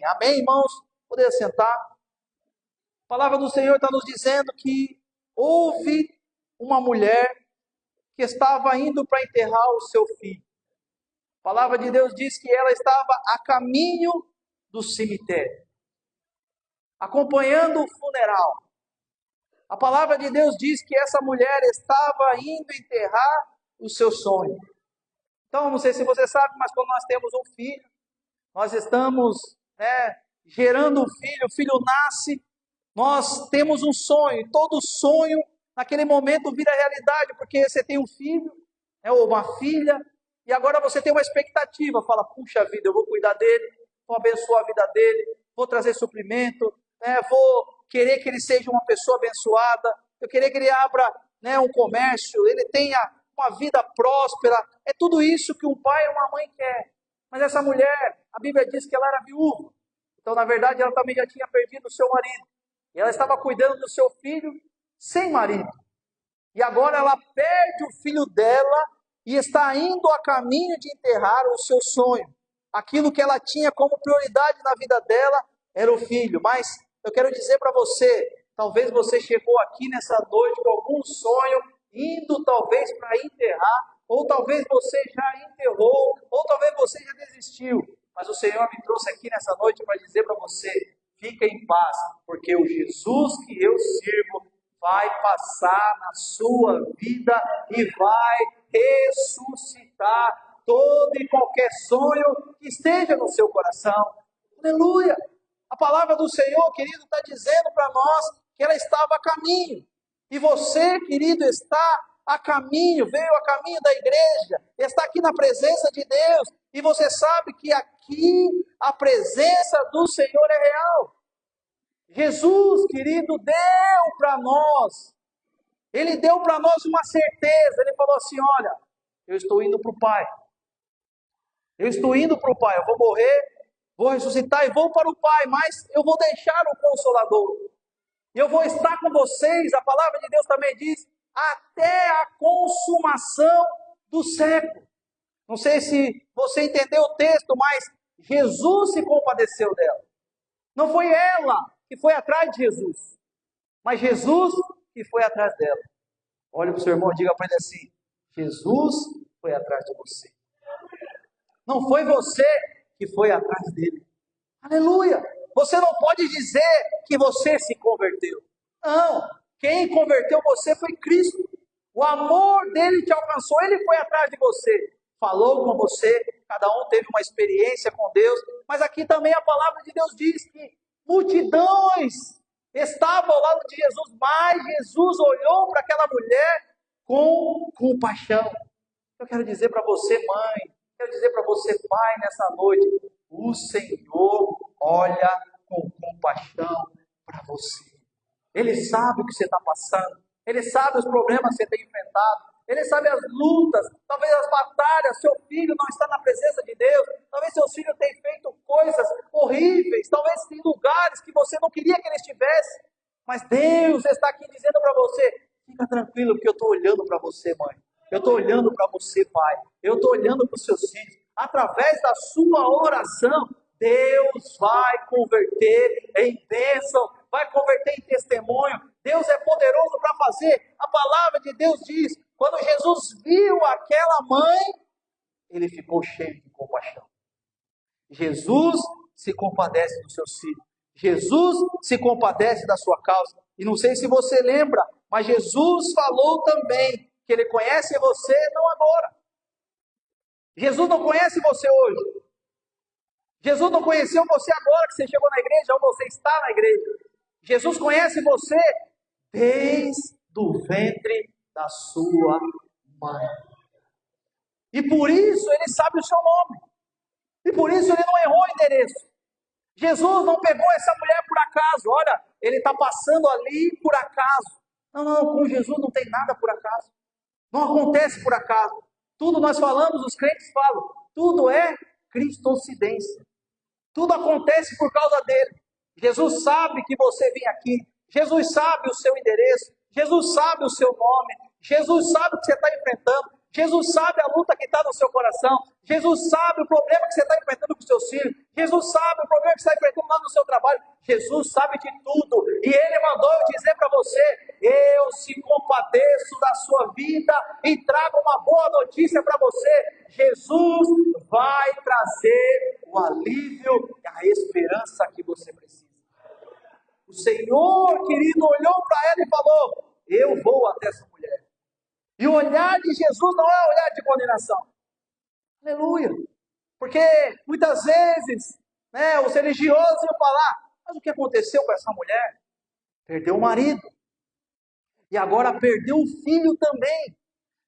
Amém, irmãos? Poder sentar. A palavra do Senhor está nos dizendo que houve uma mulher que estava indo para enterrar o seu filho. A palavra de Deus diz que ela estava a caminho do cemitério, acompanhando o funeral. A palavra de Deus diz que essa mulher estava indo enterrar o seu sonho. Então, não sei se você sabe, mas quando nós temos um filho, nós estamos gerando um filho, o filho nasce, nós temos um sonho, e todo sonho, naquele momento, vira realidade, porque você tem um filho, ou uma filha, e agora você tem uma expectativa, fala, puxa vida, eu vou cuidar dele, vou abençoar a vida dele, vou trazer suprimento, vou querer que ele seja uma pessoa abençoada, eu querer que ele abra um comércio, ele tenha uma vida próspera, é tudo isso que um pai e uma mãe quer. Mas essa mulher, a Bíblia diz que ela era viúva, então na verdade ela também já tinha perdido o seu marido, e ela estava cuidando do seu filho sem marido, e agora ela perde o filho dela, e está indo a caminho de enterrar o seu sonho. Aquilo que ela tinha como prioridade na vida dela era o filho, mas eu quero dizer para você, talvez você chegou aqui nessa noite com algum sonho, indo talvez para enterrar, ou talvez você já enterrou, ou talvez você já desistiu. Mas o Senhor me trouxe aqui nessa noite para dizer para você, fica em paz, porque o Jesus que eu sirvo vai passar na sua vida e vai ressuscitar todo e qualquer sonho que esteja no seu coração. Aleluia! A palavra do Senhor, querido, está dizendo para nós que ela estava a caminho. E você, querido, está a caminho, veio a caminho da igreja, está aqui na presença de Deus. E você sabe que aqui a presença do Senhor é real. Jesus, querido, deu para nós. Ele deu para nós uma certeza. Ele falou assim, olha, eu estou indo para o Pai. Eu estou indo para o Pai, eu vou morrer, vou ressuscitar e vou para o Pai, mas eu vou deixar o Consolador. E eu vou estar com vocês, a palavra de Deus também diz, até a consumação do século. Não sei se você entendeu o texto, mas Jesus se compadeceu dela. Não foi ela que foi atrás de Jesus, mas Jesus que foi atrás dela. Olha para o seu irmão e diga para ele assim, Jesus foi atrás de você. Não foi você que foi atrás dele. Aleluia! Você não pode dizer que você se converteu. Não, quem converteu você foi Cristo. O amor dele te alcançou, ele foi atrás de você. Falou com você, cada um teve uma experiência com Deus. Mas aqui também a palavra de Deus diz que multidões estavam ao lado de Jesus. Mas Jesus olhou para aquela mulher com compaixão. Eu quero dizer para você, mãe, quero dizer para você, pai, nessa noite, o Senhor olha com compaixão para você. Ele sabe o que você está passando. Ele sabe os problemas que você tem enfrentado. Ele sabe as lutas, talvez as batalhas. Seu filho não está na presença de Deus. Talvez seu filho tenha feito coisas horríveis. Talvez em lugares que você não queria que ele estivesse. Mas Deus está aqui dizendo para você, fica tranquilo, porque eu estou olhando para você, mãe. Eu estou olhando para você, pai. Eu estou olhando para os seus filhos. Através da sua oração, Deus vai converter em bênção, vai converter em testemunho. Deus é poderoso para fazer. A palavra de Deus diz, quando Jesus viu aquela mãe, ele ficou cheio de compaixão. Jesus se compadece dos seus filhos. Jesus se compadece da sua causa. E não sei se você lembra, mas Jesus falou também que ele conhece você não agora. Jesus não conhece você hoje. Jesus não conheceu você agora que você chegou na igreja ou você está na igreja. Jesus conhece você desde o ventre da sua mãe. E por isso ele sabe o seu nome. E por isso ele não errou o endereço. Jesus não pegou essa mulher por acaso. Olha, ele está passando ali por acaso. Não, com Jesus não tem nada por acaso. Não acontece por acaso. Tudo nós falamos, os crentes falam, tudo é cristocidência. Tudo acontece por causa dele. Jesus sabe que você vem aqui. Jesus sabe o seu endereço. Jesus sabe o seu nome. Jesus sabe o que você está enfrentando. Jesus sabe a luta que está no seu coração. Jesus sabe o problema que você está enfrentando com os seus filhos. Jesus sabe o problema que você está enfrentando lá no seu trabalho. Jesus sabe de tudo. E Ele mandou eu dizer para você: eu se compadeço da sua vida e trago uma boa notícia para você. Jesus vai trazer o alívio e a esperança que você precisa. O Senhor, querido, olhou para ela e falou: eu vou até essa mulher. E o olhar de Jesus não é olhar de condenação. Aleluia. Porque muitas vezes, os religiosos iam falar: mas o que aconteceu com essa mulher? Perdeu o marido. E agora perdeu o filho também.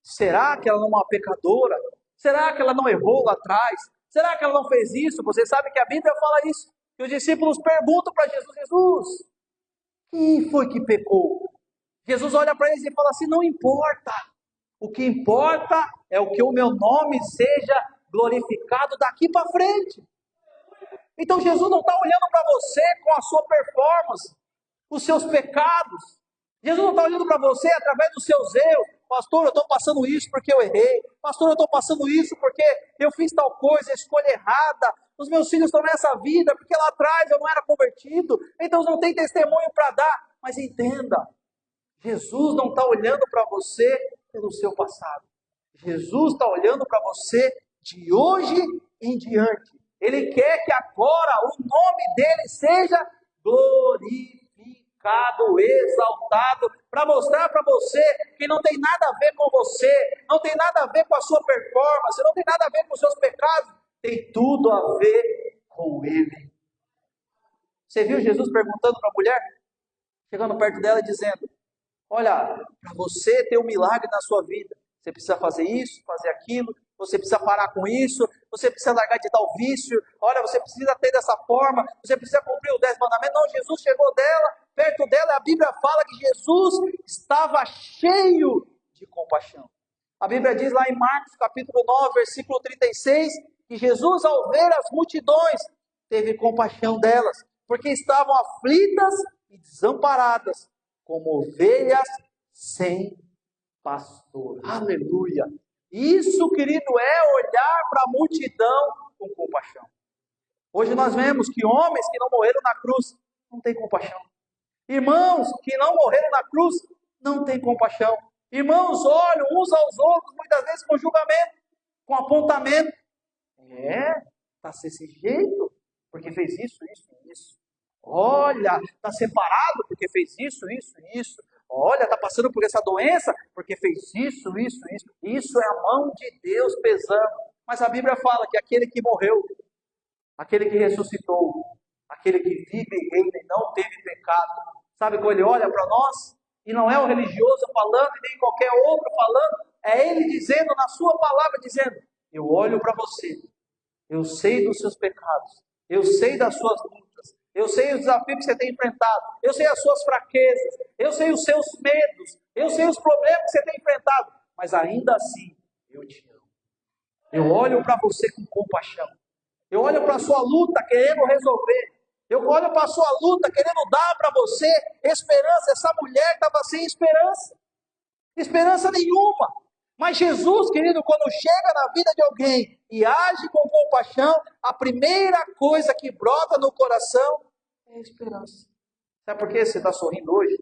Será que ela não é uma pecadora? Será que ela não errou lá atrás? Será que ela não fez isso? Você sabe que a Bíblia fala isso. E os discípulos perguntam para Jesus: Jesus, quem foi que pecou? Jesus olha para eles e fala assim: não importa. O que importa é o que o meu nome seja glorificado daqui para frente. Então Jesus não está olhando para você com a sua performance, os seus pecados. Jesus não está olhando para você através dos seus erros. Pastor, eu estou passando isso porque eu errei. Pastor, eu estou passando isso porque eu fiz tal coisa, escolha errada. Os meus filhos estão nessa vida porque lá atrás eu não era convertido. Então não tem testemunho para dar. Mas entenda, Jesus não está olhando para você pelo seu passado. Jesus está olhando para você de hoje em diante. Ele quer que agora o nome dele seja glorificado, exaltado, para mostrar para você que não tem nada a ver com você, não tem nada a ver com a sua performance, não tem nada a ver com os seus pecados, tem tudo a ver com ele. Você viu Jesus perguntando para a mulher, chegando perto dela e dizendo: olha, para você ter um milagre na sua vida, você precisa fazer isso, fazer aquilo, você precisa parar com isso, você precisa largar de tal vício, olha, você precisa ter dessa forma, você precisa cumprir os 10 mandamentos. Não, Jesus chegou perto dela, a Bíblia fala que Jesus estava cheio de compaixão. A Bíblia diz lá em Marcos capítulo 9, versículo 36, que Jesus, ao ver as multidões, teve compaixão delas, porque estavam aflitas e desamparadas, como ovelhas sem pastor. Aleluia! Isso, querido, é olhar para a multidão com compaixão. Hoje nós vemos que homens que não morreram na cruz não têm compaixão. Irmãos que não morreram na cruz não têm compaixão. Irmãos olham uns aos outros, muitas vezes com julgamento, com apontamento. Está desse jeito, porque fez isso, isso e isso. Olha, está separado porque fez isso, isso e isso. Olha, está passando por essa doença porque fez isso, isso, isso. Isso é a mão de Deus pesando. Mas a Bíblia fala que aquele que morreu, aquele que ressuscitou, aquele que vive e reina e não teve pecado, sabe quando ele olha para nós? E não é o religioso falando e nem qualquer outro falando, é ele dizendo na sua palavra, dizendo: eu olho para você, eu sei dos seus pecados, eu sei das suas lutas, eu sei os desafios que você tem enfrentado, eu sei as suas fraquezas, eu sei os seus medos, eu sei os problemas que você tem enfrentado, mas ainda assim, eu te amo. Eu olho para você com compaixão, eu olho para a sua luta querendo resolver, eu olho para a sua luta querendo dar para você esperança. Essa mulher estava sem esperança nenhuma. Mas Jesus, querido, quando chega na vida de alguém e age com compaixão, a primeira coisa que brota no coração é a esperança. Sabe por que você está sorrindo hoje?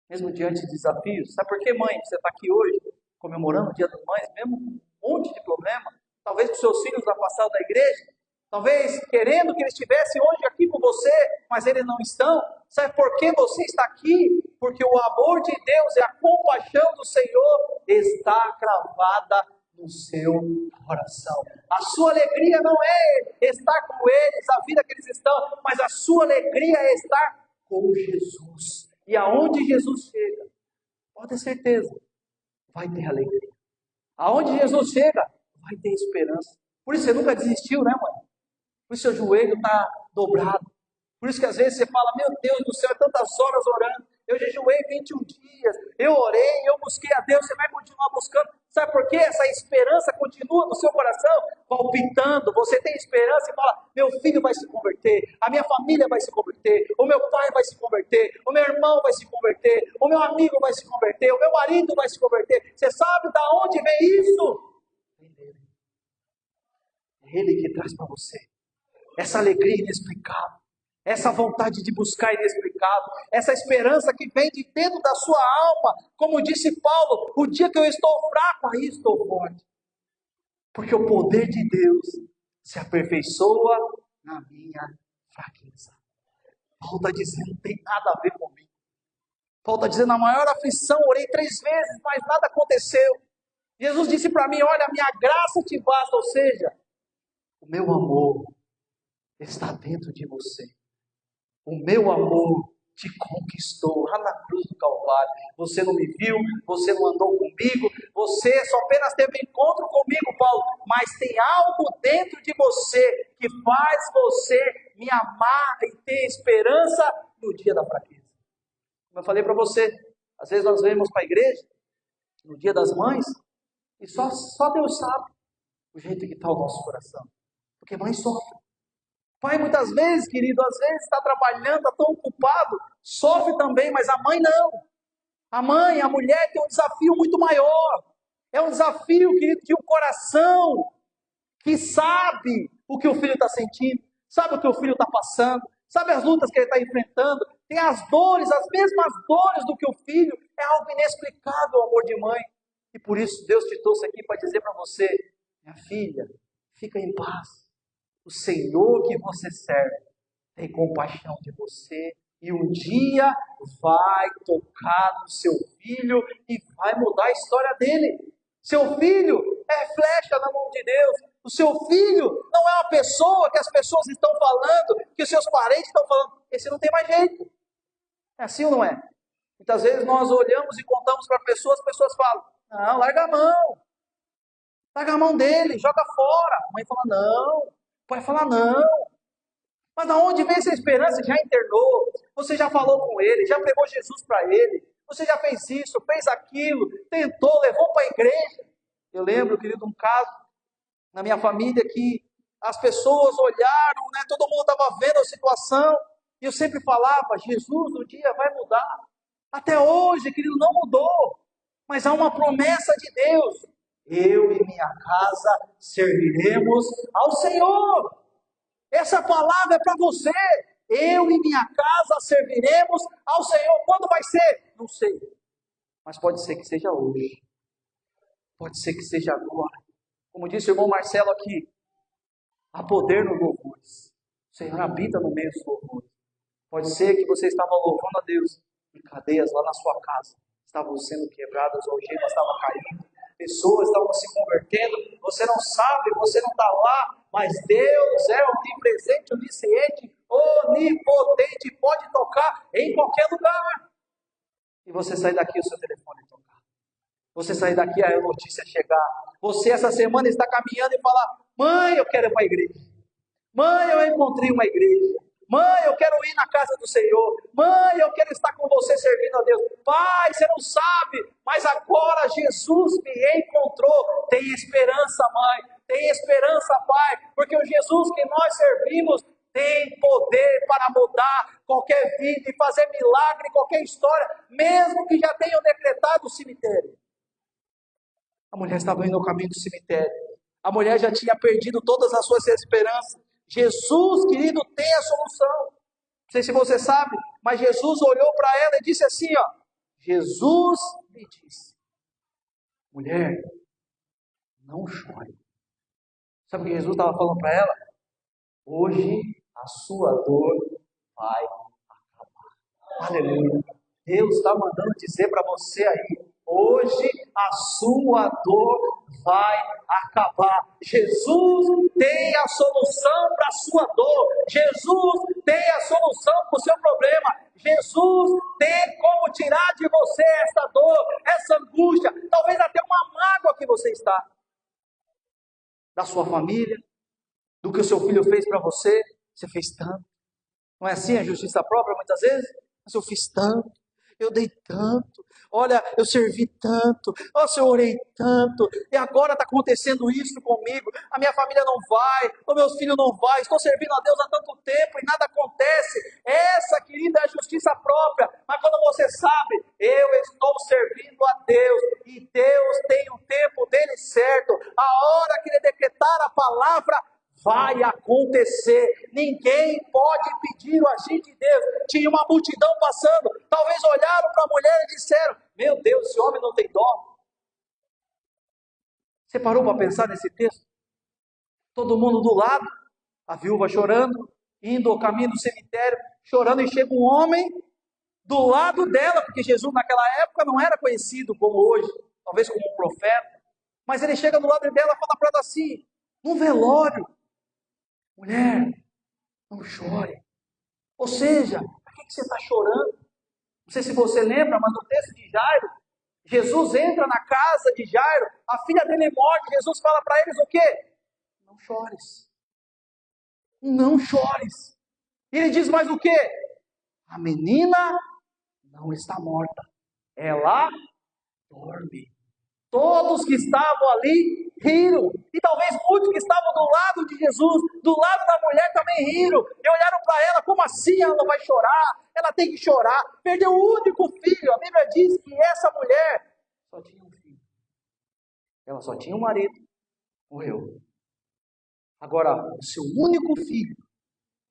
Mesmo diante de desafios? Sabe por que, mãe, você está aqui hoje, comemorando o Dia das Mães, mesmo com um monte de problema? Talvez com seus filhos afastados da igreja, talvez querendo que eles estivessem hoje aqui com você, mas eles não estão. Sabe por que você está aqui? Porque o amor de Deus e a compaixão do Senhor está cravada no seu coração. A sua alegria não é estar com eles, a vida que eles estão, mas a sua alegria é estar com Jesus. E aonde Jesus chega, pode ter certeza, vai ter alegria. Aonde Jesus chega, vai ter esperança. Por isso você nunca desistiu, né, mãe? Por isso seu joelho está dobrado. Por isso que às vezes você fala: meu Deus do céu, é tantas horas orando, eu jejuei 21 dias, eu orei, eu busquei a Deus, você vai continuar buscando. Sabe por quê? Essa esperança continua no seu coração, palpitando. Você tem esperança e fala: meu filho vai se converter, a minha família vai se converter, o meu pai vai se converter, o meu irmão vai se converter, o meu amigo vai se converter, o meu marido vai se converter. Você sabe da onde vem isso? Vem dele. É Ele que traz para você essa alegria inexplicável, essa vontade de buscar inexplicável, essa esperança que vem de dentro da sua alma. Como disse Paulo: o dia que eu estou fraco, aí estou forte. Porque o poder de Deus se aperfeiçoa na minha fraqueza. Paulo está dizendo: não tem nada a ver comigo. Paulo está dizendo: na maior aflição, orei 3 vezes, mas nada aconteceu. Jesus disse para mim: olha, a minha graça te basta, ou seja, o meu amor está dentro de você. O meu amor te conquistou lá na cruz do Calvário. Você não me viu, você não andou comigo, você só apenas teve encontro comigo, Paulo, mas tem algo dentro de você que faz você me amar e ter esperança no dia da fraqueza. Como eu falei para você, às vezes nós vemos para a igreja, no dia das mães, e só Deus sabe o jeito que está o nosso coração. Porque mãe sofre. Pai, muitas vezes, querido, às vezes está trabalhando, está tão ocupado, sofre também, mas a mãe não. A mãe, a mulher tem um desafio muito maior. É um desafio, querido, de um coração que sabe o que o filho está sentindo, sabe o que o filho está passando, sabe as lutas que ele está enfrentando, tem as dores, as mesmas dores do que o filho. É algo inexplicável o amor de mãe. E por isso Deus te trouxe aqui para dizer para você: minha filha, fica em paz. O Senhor que você serve tem compaixão de você e um dia vai tocar no seu filho e vai mudar a história dele. Seu filho é flecha na mão de Deus. O seu filho não é uma pessoa que as pessoas estão falando, que os seus parentes estão falando: esse não tem mais jeito. É assim ou não é? Muitas vezes nós olhamos e contamos para pessoas, as pessoas falam: não, larga a mão. Larga a mão dele, joga fora. A mãe fala: não. O pai fala: não. Mas de onde vem essa esperança? Já internou, você já falou com ele, já pregou Jesus para ele, você já fez isso, fez aquilo, tentou, levou para a igreja. Eu lembro, querido, um caso na minha família que as pessoas olharam, né, todo mundo estava vendo a situação, e eu sempre falava: Jesus um dia vai mudar. Até hoje, querido, não mudou, mas há uma promessa de Deus: eu e minha casa serviremos ao Senhor. Essa palavra é para você. Eu e minha casa serviremos ao Senhor. Quando vai ser? Não sei. Mas pode ser que seja hoje. Pode ser que seja agora. Como disse o irmão Marcelo aqui, há poder nos louvores. O Senhor habita no meio dos louvores. Pode ser que você estava louvando a Deus e cadeias lá na sua casa estavam sendo quebradas, algemas estavam caindo, pessoas estavam se convertendo. Você não sabe, você não está lá, mas Deus é onipresente, onisciente, onipotente, pode tocar em qualquer lugar. E você sair daqui, o seu telefone tocar. Você sair daqui, a notícia chegar. Você essa semana está caminhando e falar: mãe, eu quero ir para a igreja. Mãe, eu encontrei uma igreja. Mãe, eu quero ir na casa do Senhor. Mãe, eu quero estar com você servindo a Deus. Pai, você não sabe, mas agora Jesus me encontrou. Tem esperança, mãe. Tem esperança, pai. Porque o Jesus que nós servimos tem poder para mudar qualquer vida e fazer milagre em qualquer história, mesmo que já tenham decretado o cemitério. A mulher estava indo no caminho do cemitério. A mulher já tinha perdido todas as suas esperanças. Jesus, querido, tem a solução. Não sei se você sabe, mas Jesus olhou para ela e disse assim, ó: Jesus me disse: mulher, não chore. Sabe o que Jesus estava falando para ela? Hoje a sua dor vai acabar. Aleluia. Deus está mandando dizer para você aí: hoje a sua dor vai acabar. Jesus tem a solução para a sua dor. Jesus tem a solução para o seu problema. Jesus tem como tirar de você essa dor, essa angústia, talvez até uma mágoa que você está. Da sua família, do que o seu filho fez para você. Você fez tanto. Não é assim a justiça própria muitas vezes? Mas eu fiz tanto. Eu dei tanto, olha, eu servi tanto, nossa, eu orei tanto, e agora está acontecendo isso comigo, a minha família não vai, os meus filhos não vão, estou servindo a Deus há tanto tempo e nada acontece. Essa, querida, é a justiça própria, mas quando você sabe, eu estou servindo a Deus, e Deus tem o tempo dele certo, a hora que ele decretar a palavra, vai acontecer. Ninguém pode pedir o agir de Deus. Tinha uma multidão passando, talvez olharam para a mulher e disseram: meu Deus, esse homem não tem dó. Você parou para pensar nesse texto? Todo mundo do lado, a viúva chorando, indo ao caminho do cemitério, chorando, e chega um homem do lado dela, porque Jesus naquela época não era conhecido como hoje, talvez como um profeta, mas ele chega do lado dela e fala para ela assim, num velório: mulher, não chore. Ou seja, por que você está chorando? Não sei se você lembra, mas no texto de Jairo, Jesus entra na casa de Jairo, a filha dele morre, Jesus fala para eles o quê? Não chores. Não chores. E ele diz mais o quê? A menina não está morta. Ela dorme. Todos que estavam ali riram. E talvez muitos que estavam do lado de Jesus, do lado da mulher, também riram. E olharam para ela: como assim ela não vai chorar? Ela tem que chorar. Perdeu o único filho. A Bíblia diz que essa mulher só tinha um filho. Ela só tinha um marido. Morreu. Agora, o seu único filho,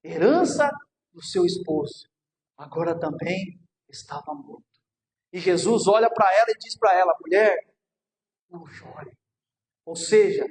herança do seu esposo, agora também estava morto. E Jesus olha para ela e diz para ela: mulher, não chore. Ou seja,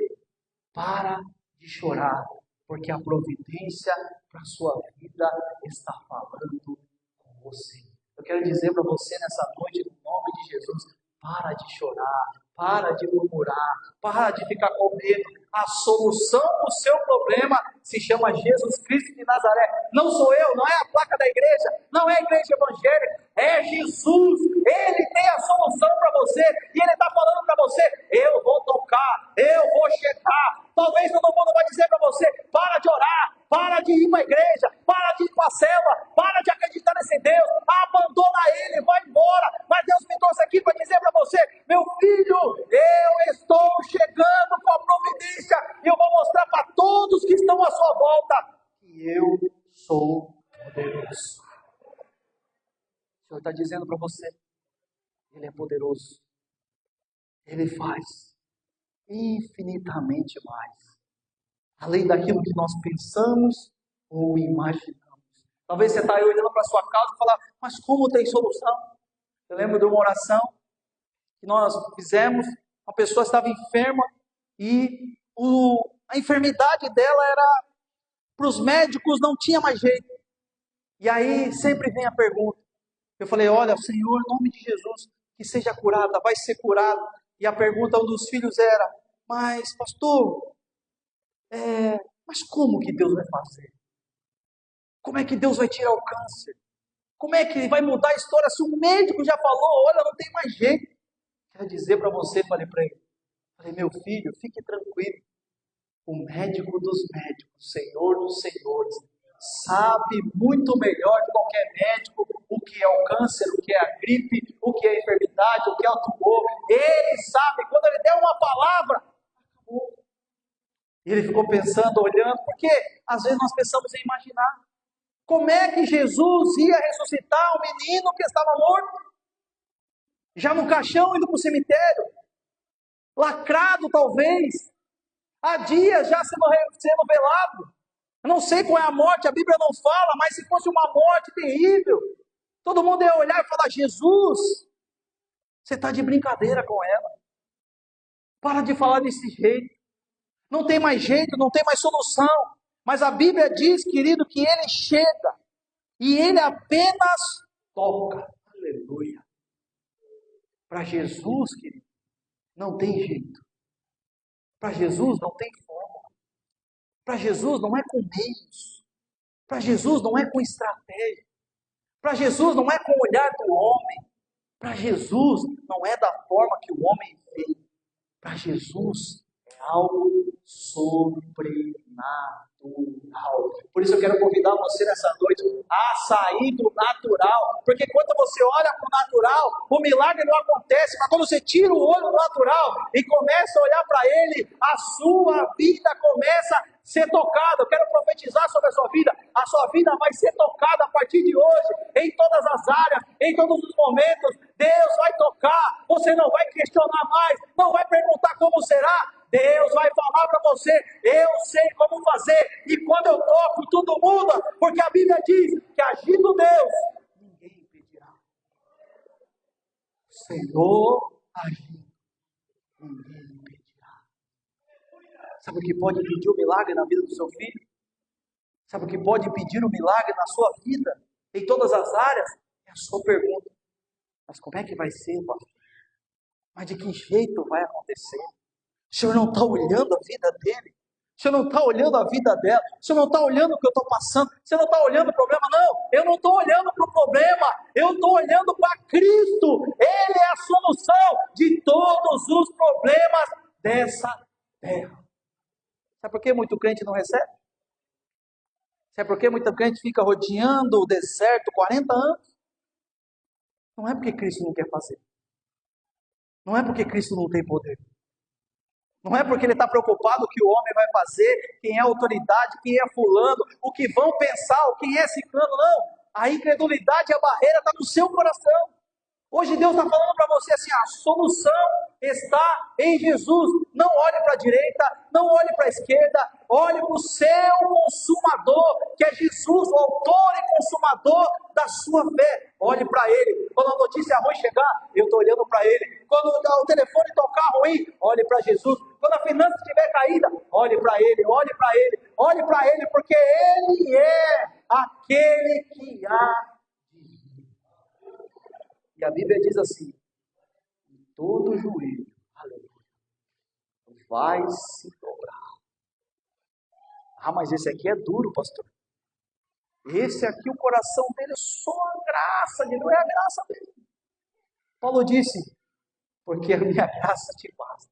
para de chorar, porque a providência para a sua vida está falando com você. Eu quero dizer para você nessa noite, no nome de Jesus: para de chorar, para de murmurar, para de ficar com medo. A solução do seu problema se chama Jesus Cristo de Nazaré. Não sou eu, não é a placa da igreja, não é a igreja evangélica, é Jesus. Ele tem a solução para você e Ele está falando para você: eu vou tocar, eu vou checar. Talvez todo mundo vai dizer para você: para de orar, para de ir para a igreja, para de ir para a célula, para de acreditar nesse Deus, abandona Ele, vai embora. Mas Deus me trouxe aqui para dizer para você: meu filho, eu estou chegando com a providência e eu vou mostrar para todos que estão à sua volta que eu sou poderoso. O Senhor está dizendo para você: Ele é poderoso. Ele faz infinitamente mais, além daquilo que nós pensamos ou imaginamos. Talvez você está aí olhando para a sua casa e falar: mas como tem solução? Eu lembro de uma oração que nós fizemos. Uma pessoa estava enferma e a enfermidade dela era, para os médicos não tinha mais jeito. E aí sempre vem a pergunta. Eu falei: olha, Senhor, em nome de Jesus, que seja curada, vai ser curada. E a pergunta um dos filhos era: mas pastor, mas como que Deus vai fazer? Como é que Deus vai tirar o câncer? Como é que vai mudar a história se o médico já falou: olha, não tem mais jeito? Quero dizer para você, falei para ele, meu filho, fique tranquilo. O médico dos médicos, o Senhor dos senhores, sabe muito melhor de qualquer médico o que é o câncer, o que é a gripe, o que é a enfermidade, o que é o tumor. Ele sabe, quando ele der uma palavra, acabou. E ele ficou pensando, olhando, porque às vezes nós pensamos em imaginar como é que Jesus ia ressuscitar um menino que estava morto, já no caixão, indo para o cemitério, lacrado talvez, há dias já sendo velado. Eu não sei qual é a morte, a Bíblia não fala, mas se fosse uma morte terrível, todo mundo ia olhar e falar: Jesus, você está de brincadeira com ela. Para de falar desse jeito. Não tem mais jeito, não tem mais solução. Mas a Bíblia diz, querido, que Ele chega e Ele apenas toca. Aleluia. Para Jesus, querido, não tem jeito. Para Jesus não tem forma. Para Jesus não é com meios. Para Jesus não é com estratégia. Para Jesus não é com o olhar do homem. Para Jesus não é da forma que o homem vê. Para Jesus é algo sobrenatural. natural. Por isso eu quero convidar você nessa noite a sair do natural, porque quando você olha para o natural, o milagre não acontece, mas quando você tira o olho do natural e começa a olhar para ele, a sua vida começa a ser tocada. Eu quero profetizar sobre a sua vida vai ser tocada a partir de hoje, em todas as áreas, em todos os momentos. Deus vai tocar, você não vai questionar mais, não vai perguntar como será. Deus vai falar para você, eu sei como fazer, e quando eu toco, tudo muda, porque a Bíblia diz que agindo Deus, ninguém impedirá. Senhor, agindo, ninguém impedirá. Sabe o que pode impedir o milagre na vida do seu filho? Sabe o que pode impedir o milagre na sua vida, em todas as áreas? É a sua pergunta. Mas como é que vai ser, pastor? Mas de que jeito vai acontecer? O Senhor não está olhando a vida dele. O Senhor não está olhando a vida dela. O Senhor não está olhando o que eu estou passando. Você não está olhando o problema, não. Eu não estou olhando para o problema. Eu estou olhando para Cristo. Ele é a solução de todos os problemas dessa terra. Sabe por que muito crente não recebe? Sabe por que muita crente fica rodeando o deserto 40 anos? Não é porque Cristo não quer fazer. Não é porque Cristo não tem poder. Não é porque ele está preocupado o que o homem vai fazer, quem é a autoridade, quem é fulano, o que vão pensar, quem é ciclano, não. A incredulidade e a barreira está no seu coração. Hoje Deus está falando para você assim, a solução está em Jesus. Não olhe para a direita, não olhe para a esquerda, olhe para o seu consumador, que é Jesus, o autor e consumador da sua fé. Olhe para ele. Quando a notícia ruim chegar, eu estou olhando para ele. Quando o telefone tocar ruim, olhe para Jesus. Quando a finança estiver caída, olhe para ele, olhe para ele, olhe para ele, porque ele é aquele que há. E a Bíblia diz assim, todo joelho, aleluia, vai se dobrar. Ah, mas esse aqui é duro, pastor. Esse aqui, o coração dele é só a graça de Deus, é a graça dele. Paulo disse, porque a minha graça te basta.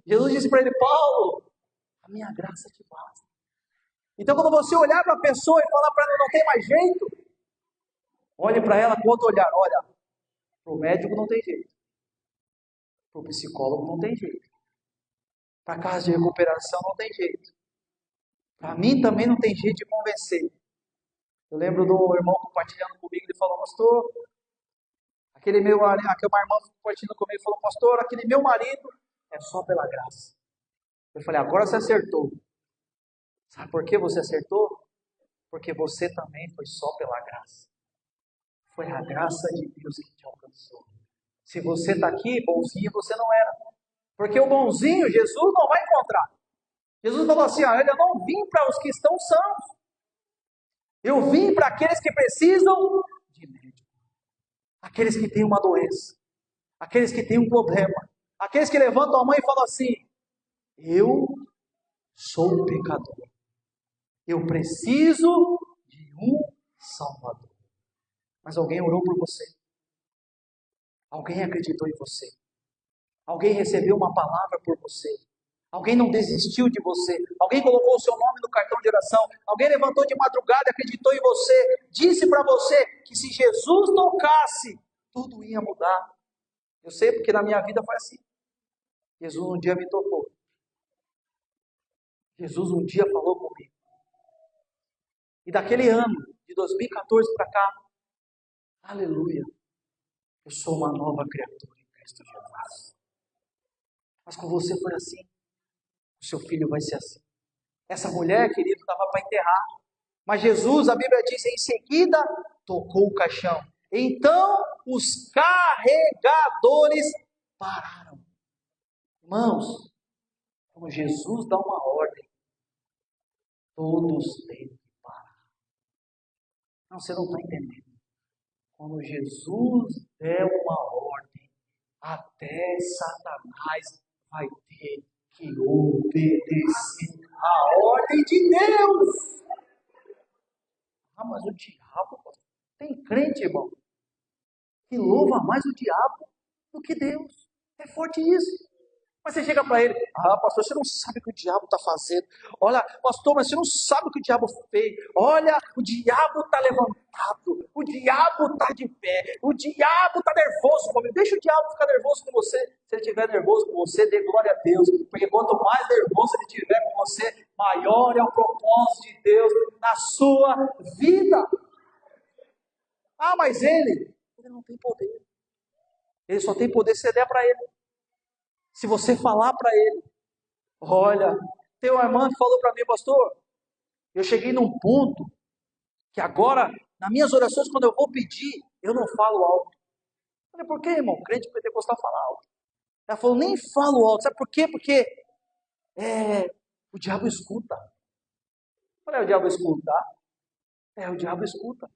Jesus disse para ele, Paulo, a minha graça te basta. Então quando você olhar para a pessoa e falar para ela, não tem mais jeito, olhe para ela com outro olhar, olha, para o médico não tem jeito, para o psicólogo não tem jeito, para a casa de recuperação não tem jeito, para mim também não tem jeito de convencer. Eu lembro do irmão compartilhando comigo, ele falou, pastor, aquele uma irmã compartilhando comigo, falou, pastor, aquele meu marido é só pela graça. Eu falei, agora você acertou. Sabe por que você acertou? Porque você também foi só pela graça. Foi a graça de Deus que te alcançou. Se você está aqui, bonzinho, você não era. Porque o bonzinho, Jesus não vai encontrar. Jesus falou assim, eu não vim para os que estão sãos. Eu vim para aqueles que precisam de médico. Aqueles que têm uma doença. Aqueles que têm um problema. Aqueles que levantam a mão e falam assim, eu sou pecador. Eu preciso de um Salvador. Mas alguém orou por você. Alguém acreditou em você. Alguém recebeu uma palavra por você. Alguém não desistiu de você. Alguém colocou o seu nome no cartão de oração. Alguém levantou de madrugada e acreditou em você. Disse para você que se Jesus tocasse, tudo ia mudar. Eu sei porque na minha vida foi assim. Jesus um dia me tocou. Jesus um dia falou comigo. E daquele ano, de 2014 para cá, aleluia, eu sou uma nova criatura em Cristo Jesus. Mas com você foi assim. O seu filho vai ser assim. Essa mulher, querido, estava para enterrar. Mas Jesus, a Bíblia diz, em seguida, tocou o caixão. Então, os carregadores pararam. Irmãos, quando Jesus dá uma ordem, todos têm que parar. Não, você não está entendendo. Quando Jesus der uma ordem, até Satanás vai ter que obedecer a ordem de Deus. Ah, mas o diabo, tem crente, irmão, que louva mais o diabo do que Deus. É forte isso. Mas você chega para ele, pastor, você não sabe o que o diabo está fazendo. Olha, pastor, mas você não sabe o que o diabo fez. Olha, o diabo está levantado, o diabo está de pé, o diabo está nervoso comigo. Deixa o diabo ficar nervoso com você. Se ele estiver nervoso com você, dê glória a Deus. Porque quanto mais nervoso ele estiver com você, maior é o propósito de Deus na sua vida. Mas ele não tem poder. Ele só tem poder se você der para ele. Se você falar para ele, olha, tem uma irmã que falou para mim, pastor, eu cheguei num ponto que agora, nas minhas orações, quando eu vou pedir, eu não falo alto. Eu falei, por quê, irmão? Crente pentecostal fala alto. Ela falou, nem falo alto. Sabe por quê? Porque o diabo escuta. Eu falei, o diabo escuta? O diabo escuta.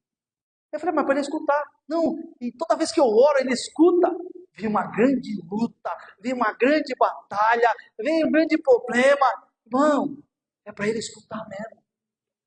Eu falei, mas para ele escutar. Não, e toda vez que eu oro, ele escuta. Vem uma grande luta, vem uma grande batalha, vem um grande problema. Irmão, é para ele escutar mesmo.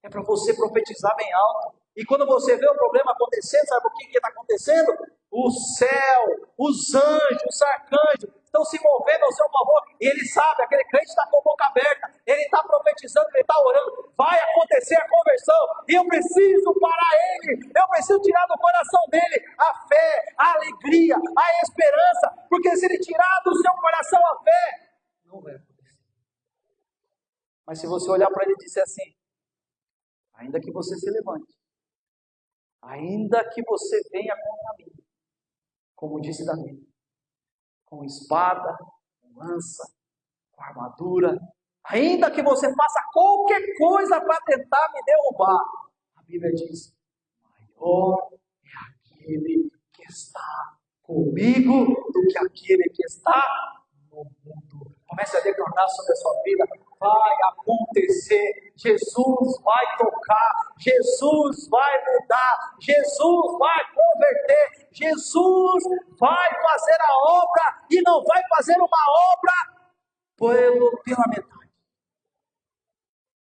É para você profetizar bem alto. E quando você vê o problema acontecendo, sabe o que está acontecendo? O céu, os anjos, os arcanjos estão se movendo ao seu favor. E ele sabe, aquele crente está com a boca aberta. Ele está profetizando, ele está orando. Vai acontecer a conversão. E eu preciso parar ele. Eu preciso tirar do coração dele a fé, a alegria, a esperança. Porque se ele tirar do seu coração a fé, não vai acontecer. Mas se você olhar para ele e disser assim, ainda que você se levante, ainda que você venha contra mim, como disse Davi, com espada, com lança, com armadura, ainda que você faça qualquer coisa para tentar me derrubar, a Bíblia diz, maior é aquele que está comigo do que aquele que está no mundo. Comece a declarar sobre a sua vida. Vai acontecer, Jesus vai tocar, Jesus vai mudar, Jesus vai converter, Jesus vai fazer a obra e não vai fazer uma obra pela metade.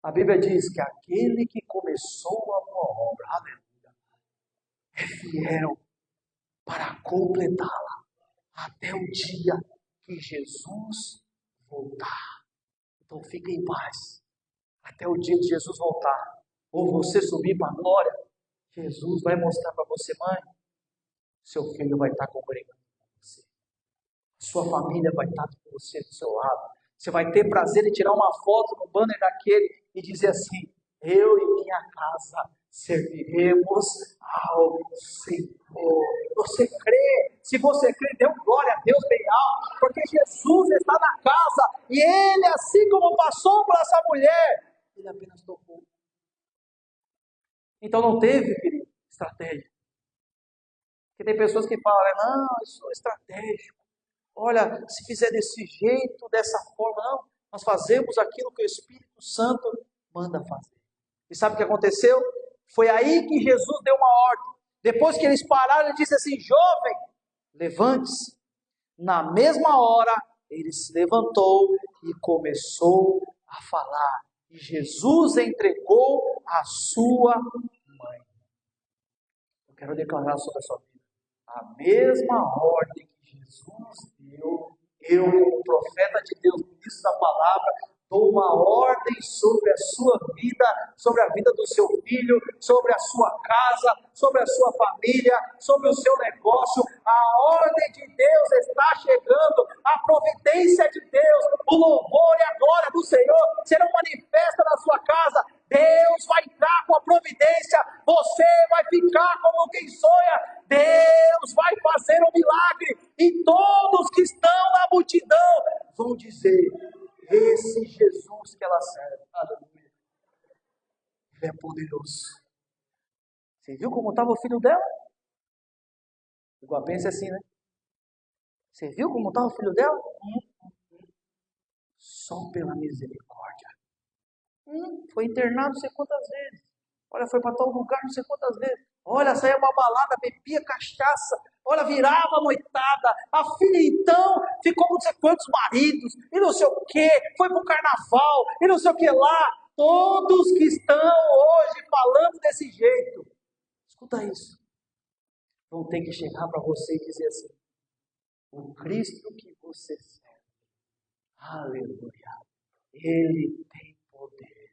A Bíblia diz que aquele que começou a boa obra, aleluia, é fiel para completá-la até o dia que Jesus voltar. Então fica em paz. Até o dia de Jesus voltar. Ou você subir para a glória. Jesus vai mostrar para você, mãe. Seu filho vai estar congregando com você. Sua família vai estar com você do seu lado. Você vai ter prazer em tirar uma foto no banner daquele e dizer assim, eu e minha casa serviremos ao Senhor. Você crê? Se você crê, dê glória a Deus bem alto, porque Jesus está na casa e ele, assim como passou por essa mulher, ele apenas tocou. Então não teve, querido, estratégia. Porque tem pessoas que falam, não, eu sou estratégico. Olha, se fizer desse jeito, dessa forma, não. Nós fazemos aquilo que o Espírito Santo manda fazer. E sabe o que aconteceu? Foi aí que Jesus deu uma ordem. Depois que eles pararam, ele disse assim, jovem, levante-se. Na mesma hora, ele se levantou e começou a falar. E Jesus entregou a sua mãe. Eu quero declarar sobre a sua vida. A mesma ordem que Jesus deu, eu, como profeta de Deus, ministro da palavra, dou uma ordem sobre a sua vida, sobre a vida do seu filho, sobre a sua casa, sobre a sua família, sobre o seu negócio. A ordem de Deus está chegando, a providência de Deus, o louvor e a glória do Senhor serão manifestas na sua casa. Deus vai entrar com a providência, você vai ficar como quem sonha, Deus vai fazer um milagre, e todos que estão na multidão vão dizer, esse Jesus que ela serve, aleluia, ele é poderoso. Você viu como estava o filho dela? O guapense é assim, né? Você viu como estava o filho dela? Só pela misericórdia. Foi internado não sei quantas vezes. Olha, foi para tal lugar não sei quantas vezes. Olha, saía uma balada, bebia cachaça. Olha, virava noitada. A filha, então, ficou com não sei quantos maridos. E não sei o quê. Foi para o carnaval. E não sei o que lá. Todos que estão hoje falando desse jeito. Escuta isso. Vão ter que chegar para você e dizer assim. O Cristo que você serve Aleluia. Ele tem poder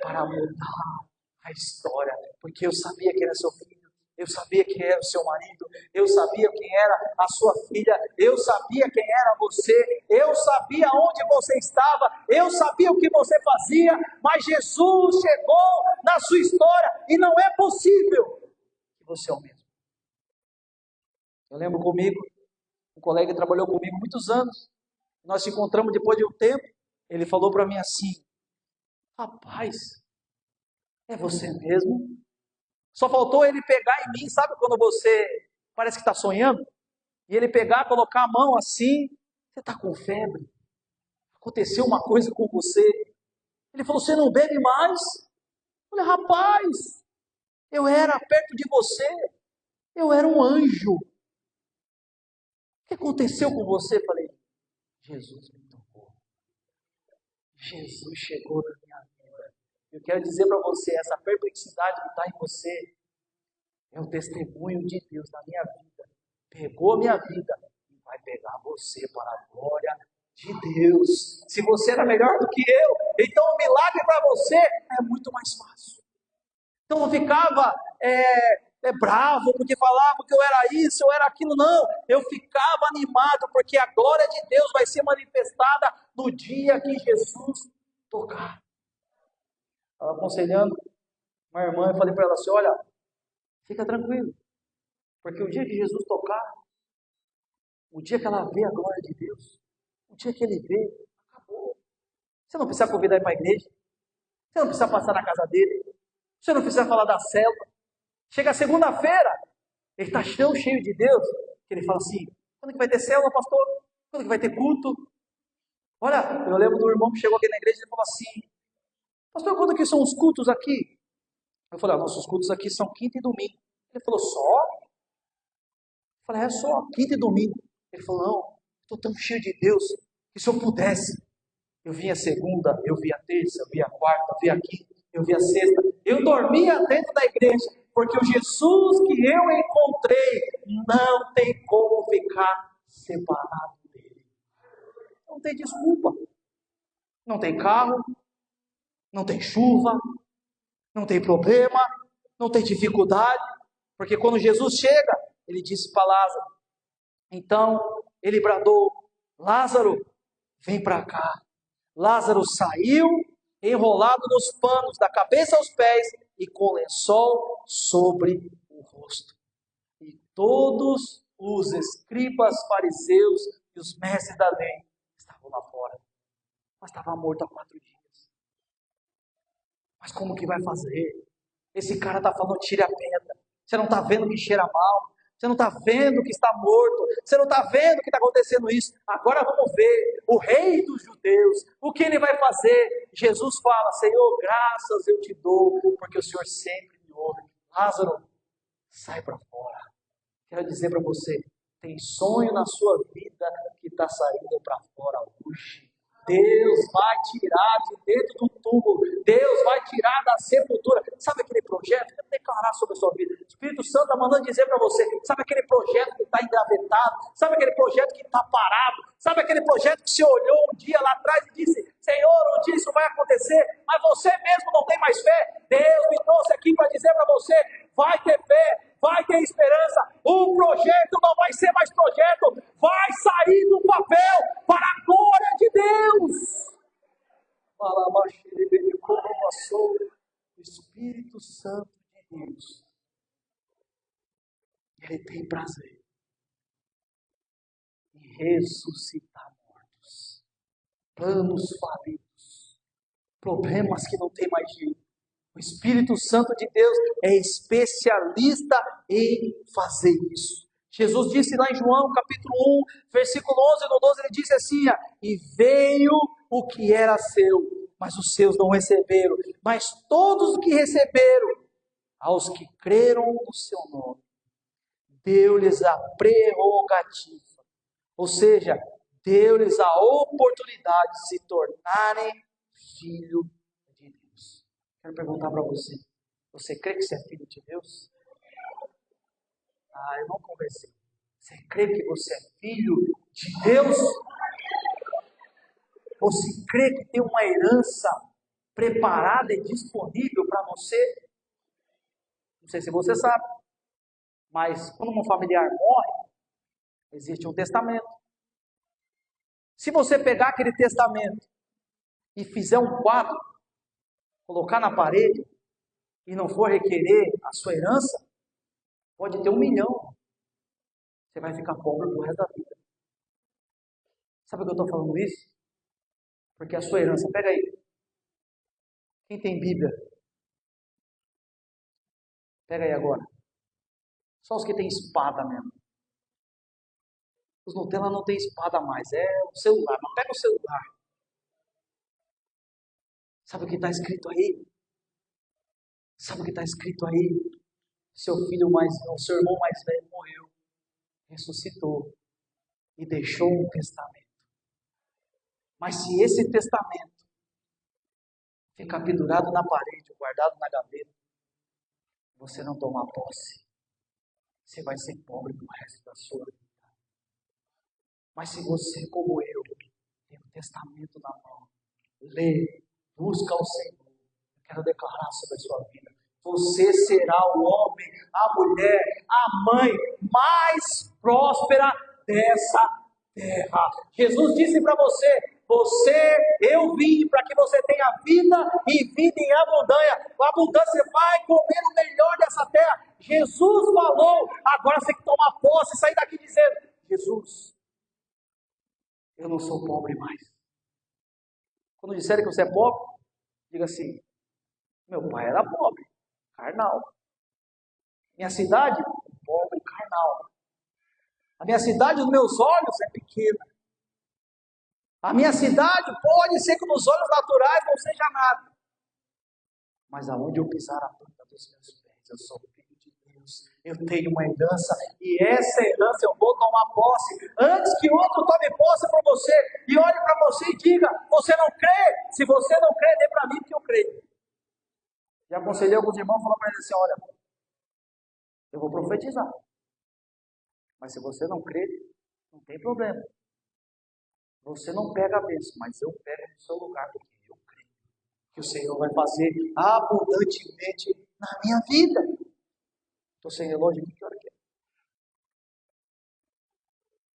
para mudar a história, porque eu sabia que era seu filho, eu sabia quem era o seu marido, eu sabia quem era a sua filha, eu sabia quem era você, eu sabia onde você estava, eu sabia o que você fazia, mas Jesus chegou na sua história e não é possível que você é o mesmo. Eu lembro comigo, um colega que trabalhou comigo muitos anos, nós se encontramos depois de um tempo, ele falou para mim assim: rapaz, é você mesmo? Só faltou ele pegar em mim, sabe quando você parece que está sonhando? E ele pegar, colocar a mão assim, você está com febre? Aconteceu uma coisa com você? Ele falou, você não bebe mais? Eu falei, rapaz, eu era perto de você, eu era um anjo. O que aconteceu com você? Eu falei, Jesus me tocou. Jesus chegou na minha vida. Eu quero dizer para você, essa perplexidade que está em você é o testemunho de Deus na minha vida. Pegou a minha vida e vai pegar você para a glória de Deus. Se você era melhor do que eu, então o milagre para você é muito mais fácil. Então eu ficava bravo porque falava que eu era isso, eu era aquilo. Não, eu ficava animado porque a glória de Deus vai ser manifestada no dia que Jesus tocar. Estava aconselhando uma irmã e falei para ela assim, olha, fica tranquilo, porque o dia que Jesus tocar, o dia que ela vê a glória de Deus, o dia que ele vê, acabou. Você não precisa convidar ele para a igreja, você não precisa passar na casa dele, você não precisa falar da célula. Chega segunda-feira, ele está tão cheio de Deus, que ele fala assim, quando que vai ter célula, pastor? Quando que vai ter culto? Olha, eu lembro do irmão que chegou aqui na igreja e falou assim, pastor, quando que são os cultos aqui? Eu falei, nossos cultos aqui são quinta e domingo. Ele falou, só? Eu falei, é só, quinta e domingo. Ele falou, não, estou tão cheio de Deus, que se eu pudesse, eu vinha segunda, eu via terça, eu via quarta, eu via quinta, eu via sexta. Eu dormia dentro da igreja, porque o Jesus que eu encontrei não tem como ficar separado dele. Não tem desculpa. Não tem carro, não tem chuva, não tem problema, não tem dificuldade. Porque quando Jesus chega, ele disse para Lázaro. Então, ele bradou, Lázaro, vem para cá. Lázaro saiu, enrolado nos panos, da cabeça aos pés, e com lençol sobre o rosto. E todos os escribas, fariseus e os mestres da lei estavam lá fora. Mas estava morto há 4 dias. Mas como que vai fazer? Esse cara está falando, tire a pedra. Você não está vendo que cheira mal? Você não está vendo que está morto? Você não está vendo que está acontecendo isso? Agora vamos ver o rei dos judeus, o que ele vai fazer? Jesus fala, Senhor, graças eu te dou, porque o Senhor sempre me ouve. Lázaro, sai para fora. Quero dizer para você, tem sonho na sua vida que está saindo para fora hoje. Deus vai tirar de dentro do túmulo, Deus vai tirar da sepultura. Sabe aquele projeto? Eu quero declarar sobre a sua vida. O Espírito Santo está mandando dizer para você, sabe aquele projeto que está engavetado? Sabe aquele projeto que está parado? Sabe aquele projeto que você olhou um dia lá atrás e disse, Senhor, um dia isso vai acontecer, mas você mesmo não tem mais fé? Deus me trouxe aqui para dizer para você, vai ter fé, vai ter esperança, o projeto não vai ser mais projeto, vai sair do papel para a glória de Deus. O Espírito Santo de Deus, ele tem prazer em ressuscitar mortos, planos falidos, problemas que não tem mais jeito. O Espírito Santo de Deus é especialista em fazer isso. Jesus disse lá em João capítulo 1, versículo 11 no 12, ele disse assim, e veio o que era seu, mas os seus não receberam, mas todos os que receberam, aos que creram no seu nome, deu-lhes a prerrogativa, ou seja, deu-lhes a oportunidade de se tornarem filho de Deus. Quero perguntar para você, você crê que você é filho de Deus? Eu não conversei. Você crê que você é filho de Deus? Você crê que tem uma herança preparada e disponível para você? Não sei se você sabe, mas quando um familiar morre, existe um testamento. Se você pegar aquele testamento e fizer um quadro, colocar na parede, e não for requerer a sua herança, pode ter 1 milhão. Você vai ficar pobre pro resto da vida. Sabe por que eu estou falando isso? Porque a sua herança, pega aí. Quem tem Bíblia? Pega aí agora. Só os que têm espada mesmo. Os Nutella não tem espada mais, é o celular. Mas pega o celular. Sabe o que está escrito aí? Sabe o que está escrito aí? Seu filho mais velho, seu irmão mais velho morreu, ressuscitou e deixou um testamento. Mas se esse testamento ficar pendurado na parede, guardado na gaveta, você não tomar posse, você vai ser pobre pro resto da sua vida. Mas se você, como eu, tem o testamento na mão, lê, busca o Senhor, eu quero declarar sobre a sua vida. Você será o homem, a mulher, a mãe mais próspera dessa terra. Jesus disse para eu vim para que você tenha vida e vida em abundância. A abundância, você vai comer o melhor dessa terra. Jesus falou, agora você tem que tomar posse e sair daqui dizendo, Jesus, eu não sou pobre mais. Quando disserem que você é pobre, diga assim, meu pai era pobre, carnal. Minha cidade, pobre, carnal. A minha cidade, os meus olhos, é pequena. A minha cidade pode ser que nos olhos naturais não seja nada. Mas aonde eu pisar a planta dos meus pés, eu sou filho de Deus. Eu tenho uma herança e essa herança eu vou tomar posse. Antes que outro tome posse por você e olhe para você e diga, você não crê? Se você não crê, dê para mim que eu creio. E aconselhei alguns irmãos, falando para eles assim, olha, eu vou profetizar. Mas se você não crê, não tem problema. Você não pega a bênção, mas eu pego no seu lugar, porque eu creio que o Senhor vai fazer abundantemente na minha vida. Estou sem relógio aqui, que hora que é?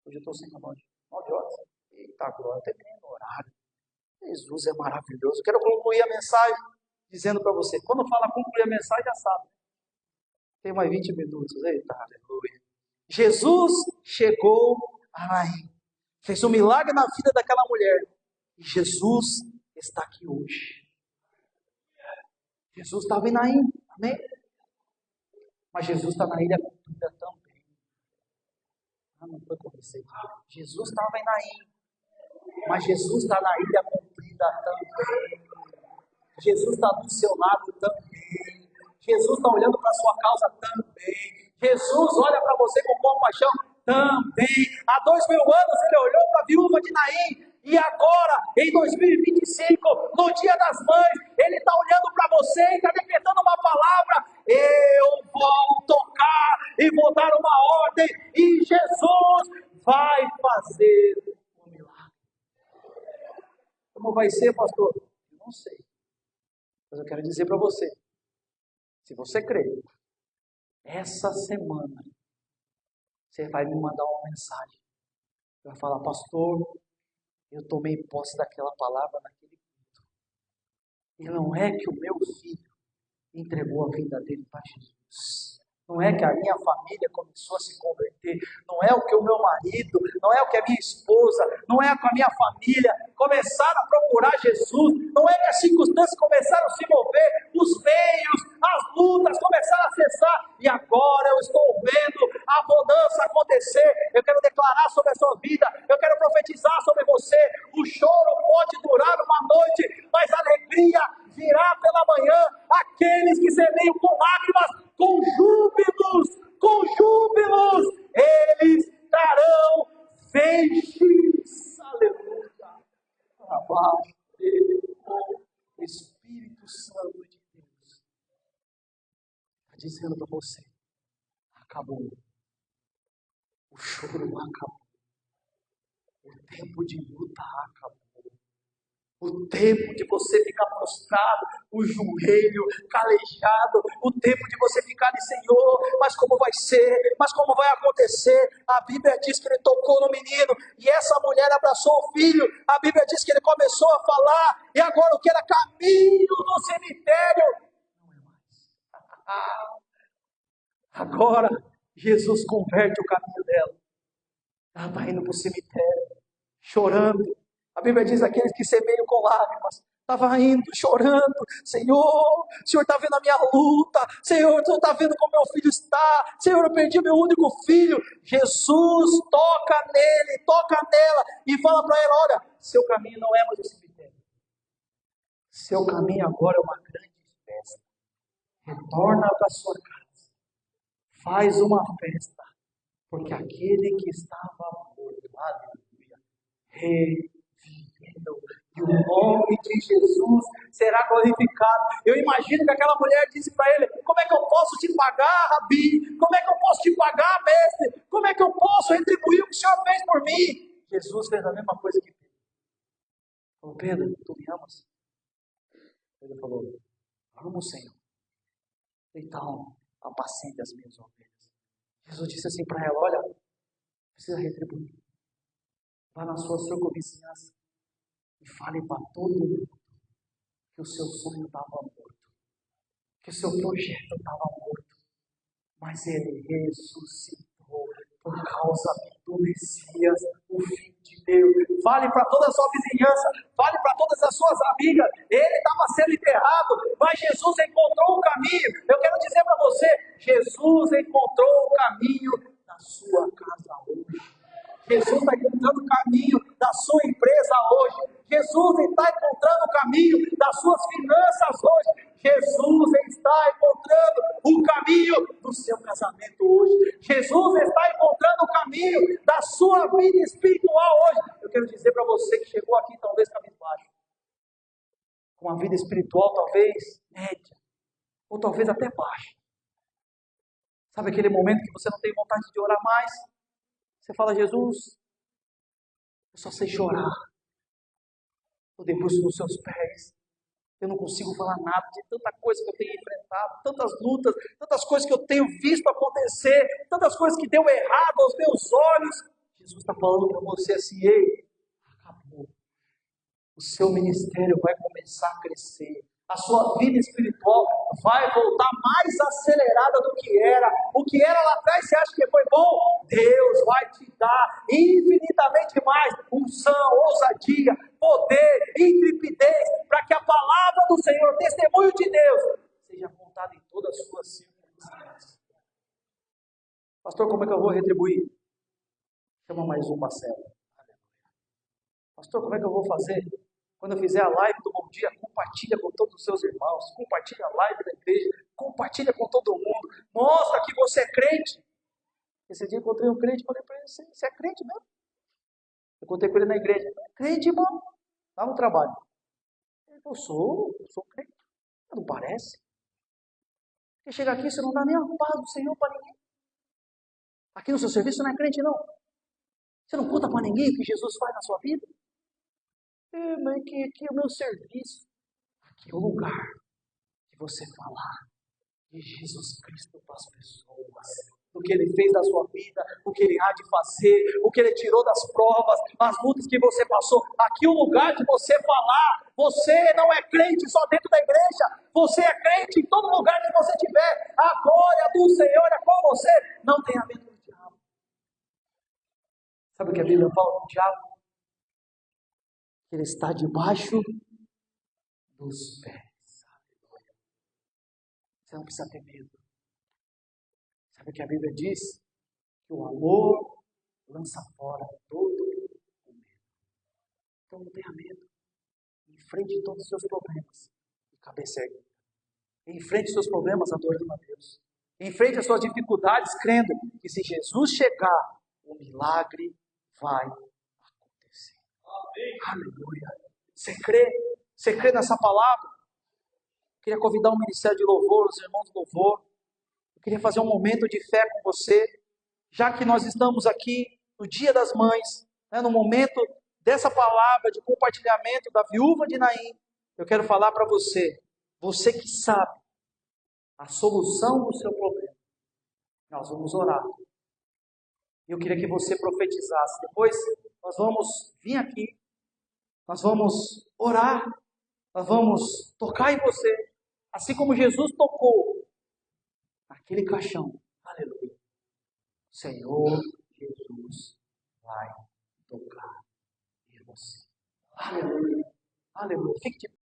Hoje eu estou sem relógio. 9 horas. Eita, agora terminei no horário. Jesus é maravilhoso. Quero concluir a mensagem dizendo para você. Quando fala concluir a mensagem, já sabe. Tem mais 20 minutos. Eita, aleluia. Jesus chegou a Naim. Fez um milagre na vida daquela mulher. E Jesus está aqui hoje. Jesus estava em Naim. Amém? Mas Jesus está na ilha comprida também. Não foi com você. Jesus estava em Naim. Mas Jesus está na ilha comprida também. Jesus está do seu lado também. Jesus está olhando para a sua causa também. Jesus olha para você com compaixão também. Há 2000 anos ele olhou para a viúva de Naim. E agora, em 2025, no Dia das Mães, ele está olhando para você e está decretando uma palavra. Eu vou tocar e vou dar uma ordem. E Jesus vai fazer um milagre. Como vai ser, pastor? Eu não sei. Mas eu quero dizer para você. Se você crer, essa semana, você vai me mandar uma mensagem. Vai falar, pastor, eu tomei posse daquela palavra naquele culto. E não é que o meu filho entregou a vida dele para Jesus. Não é que a minha família começou a se converter. Não é o que o meu marido, não é o que a minha esposa, não é que a minha família começaram a procurar Jesus. Não é que as circunstâncias começaram a se mover, os meios, as lutas começaram a cessar. E agora eu estou vendo a mudança acontecer. Eu quero declarar sobre a sua vida. Eu quero profetizar sobre você. O choro pode durar uma noite, mas a alegria virá pela manhã. Aqueles que semeiam com lágrimas, com júbilos, eles darão feixes. Aleluia. Abaixo o Espírito Santo de Deus está dizendo para você, acabou. O choro acabou. O tempo de luta acabou. O tempo de você ficar prostrado, o joelho calejado, o tempo de você ficar de Senhor, mas como vai ser? Mas como vai acontecer? A Bíblia diz que ele tocou no menino, e essa mulher abraçou o filho, a Bíblia diz que ele começou a falar, e agora o que era caminho do cemitério, não é mais. Agora, Jesus converte o caminho dela, ela está indo para o cemitério, chorando. A Bíblia diz aqueles que semeiam com lágrimas. Estava indo, chorando. Senhor, o Senhor está vendo a minha luta. Senhor, o Senhor está vendo como meu filho está. Senhor, eu perdi meu único filho. Jesus toca nele, toca nela e fala para ela, olha, seu caminho não é mais o cemitério. Seu caminho agora é uma grande festa. Retorna para sua casa. Faz uma festa. Porque aquele que estava morto, aleluia, reviveu. E o nome de Jesus será glorificado. Eu imagino que aquela mulher disse para ele, como é que eu posso te pagar, Rabi? Como é que eu posso te pagar, mestre? Como é que eu posso retribuir o que o Senhor fez por mim? Jesus fez a mesma coisa que Pedro. Falou, Pedro, tu me amas? Pedro falou, amo, Senhor. Então, apacente as minhas ovelhas. Jesus disse assim para ela, olha, precisa retribuir. Vá na sua circunvizinhança e fale para todo mundo que o seu sonho estava morto, que o seu projeto estava morto, mas ele ressuscitou por causa do Messias, o Filho de Deus. Fale para toda a sua vizinhança, fale para todas as suas amigas, ele estava sendo enterrado, mas Jesus encontrou o caminho. Eu quero dizer para você, Jesus encontrou o caminho da sua casa hoje. Jesus está encontrando o caminho da sua empresa hoje. Jesus está encontrando o caminho das suas finanças hoje. Jesus está encontrando o caminho do seu casamento hoje. Jesus está encontrando o caminho da sua vida espiritual hoje. Eu quero dizer para você que chegou aqui talvez cabisbaixo, com uma vida espiritual talvez média, ou talvez até baixa. Sabe aquele momento que você não tem vontade de orar mais? Você fala, Jesus, eu só sei chorar. Eu debruço nos seus pés. Eu não consigo falar nada de tanta coisa que eu tenho enfrentado, tantas lutas, tantas coisas que eu tenho visto acontecer, tantas coisas que deu errado aos meus olhos. Jesus está falando para você assim, ei, acabou. O seu ministério vai começar a crescer. A sua vida espiritual vai voltar mais acelerada do que era. O que era lá atrás, você acha que foi bom? Deus vai te dar infinitamente mais unção, ousadia, poder, intrepidez, para que a palavra do Senhor, testemunho de Deus, seja contada em todas as suas circunstâncias. Pastor, como é que eu vou retribuir? Chama mais um Marcelo. Pastor, como é que eu vou fazer? Quando eu fizer a live do Bom Dia, compartilha com todos os seus irmãos, compartilha a live da igreja, compartilha com todo mundo, mostra que você é crente. Esse dia eu encontrei um crente e falei para ele, você é crente mesmo? Eu encontrei com ele na igreja, é crente, irmão? Lá no trabalho. Ele falou, sou crente. Não parece. Porque chega aqui, você não dá nem a paz do Senhor para ninguém. Aqui no seu serviço você não é crente, não. Você não conta para ninguém o que Jesus faz na sua vida. Mas aqui é o meu serviço. Aqui é o lugar de você falar de Jesus Cristo para as pessoas. O que Ele fez na sua vida, o que Ele há de fazer, o que Ele tirou das provas, as lutas que você passou. Aqui é o lugar de você falar. Você não é crente só dentro da igreja. Você é crente em todo lugar que você estiver. A glória do Senhor é com você. Não tenha medo do diabo. Sabe o que a Bíblia fala do diabo? Ele está debaixo dos pés. Você não precisa ter medo. Sabe o que a Bíblia diz? Que o amor lança fora todo o medo. Então não tenha medo. Enfrente todos os seus problemas de cabeça erguida. Enfrente os seus problemas adorando a Deus. Enfrente as suas dificuldades crendo que se Jesus chegar, o milagre vai acontecer. Aleluia. Você crê? Você crê nessa palavra? Eu queria convidar o Ministério de Louvor, os irmãos do Louvor. Eu queria fazer um momento de fé com você, já que nós estamos aqui no Dia das Mães, no momento dessa palavra de compartilhamento da viúva de Naim, eu quero falar para você, você que sabe a solução do seu problema, nós vamos orar. Eu queria que você profetizasse. Depois nós vamos vir aqui, nós vamos orar, nós vamos tocar em você, assim como Jesus tocou naquele caixão. Aleluia. Senhor Jesus vai tocar em você. Aleluia. Aleluia. Fique de